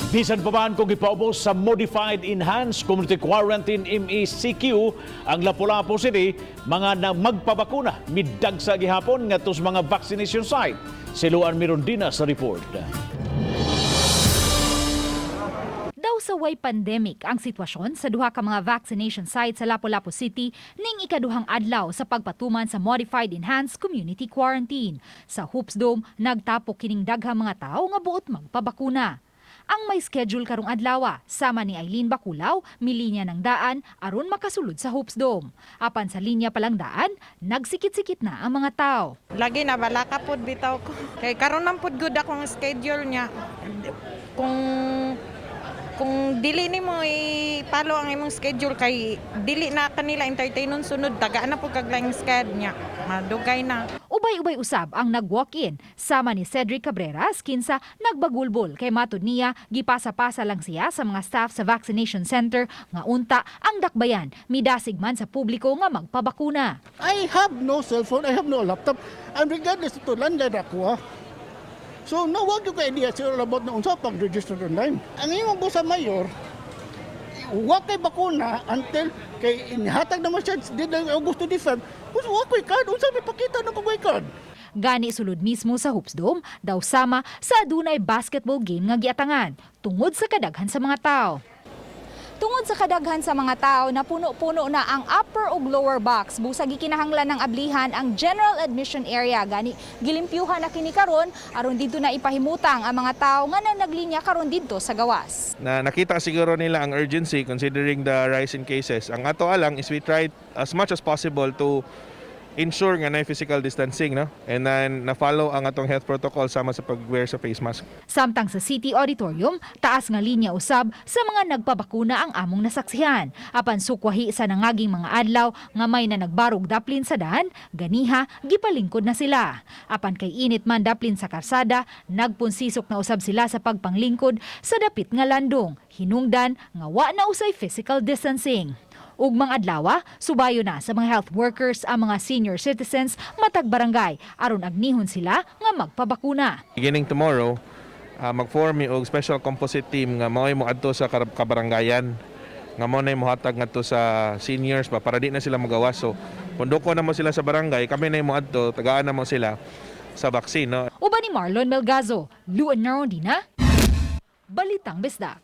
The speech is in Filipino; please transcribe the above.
Bisan pa man kung ipaubos sa Modified Enhanced Community Quarantine MECQ ang Lapu-Lapu City, mga magpabakuna midag sa gihapon ngadto sa mga vaccination site. Siluan Mirondina sa report. Daw sa way pandemic ang sitwasyon sa duha ka mga vaccination sites sa Lapu-Lapu City ning ikaduhang adlaw sa pagpatuman sa Modified Enhanced Community Quarantine. Sa Hoops Dome, nagtapok kining daghang mga tao nga buot magpabakuna. Ang may schedule karong adlaw, sama ni Eileen Bakulaw, milinya ng daan aron makasulod sa Hoops Dome. Apan sa linya palang daan, nagsikit-sikit na ang mga tao. Lagi na bala ka pod bitaw ko. Kay karon man pod gud akong schedule niya. Kung dili nimo i-follow ang imong schedule kay dili na kanila entertainon sunod taga na pud kag laing schedule niya. Madugay na. Ubay-ubay usab ang nag-walk-in sama ni Cedric Cabreras kinsa nagbagulbol kay matud niya gipasa-pasa lang siya sa mga staff sa vaccination center nga unta ang dakbayan midasig man sa publiko nga magpabakuna. I have no cell phone, I have no laptop, and regardless ito landline ako So, nawag yung ka-idea sila about na unsa pag-register online. Ang imong busa mayor, huwag kay bakuna until kay inihatag naman siya din Augusto Defend. Huwag ko'y card, unsa may pakita ng kagway card. Gani sulod mismo sa Hoops Dome, daw sama sa adunay basketball game nga giatangan, tungod sa kadaghan sa mga tao. Tungod sa kadaghan sa mga tao na puno-puno na ang upper ug lower box, busag gikinahanglan ng ablihan ang general admission area. Gani gilimpyuhan na kini karon aron dito na ipahimutang ang mga tao nga naglinya karon dito sa gawas. Nakita siguro nila ang urgency considering the rise in cases. Ang ato alang is we tried as much as possible to ensure nga na physical distancing, no? And then na-follow ang atong health protocol sama sa pag-wear sa face mask. Samtang sa City Auditorium, taas nga linya usab sa mga nagpabakuna ang among nasaksihan. Apan sukwahi sa nangaging mga adlaw nga may na nagbarog daplin sa daan, ganiha gipalingkod na sila. Apan kay init man daplin sa karsada, nagpunsisok na usab sila sa pagpanglingkod sa dapit nga landong. Hinungdan nga wa na usay physical distancing. Ug mga adlaw, subayo na sa mga health workers ang mga senior citizens matag barangay aron agnihon sila nga magpabakuna. Beginning tomorrow, mag-form og special composite team nga mao'y moadto sa kabarangayan. Nga mo na mohatag ngadto sa seniors para di na sila magawas. So, pundoko na mo sila sa barangay, kami na moadto, tagaan na mo sila sa vaccine, no? Uban ni Marlon Melgazo, Luan Narondina, Balitang Bisdak.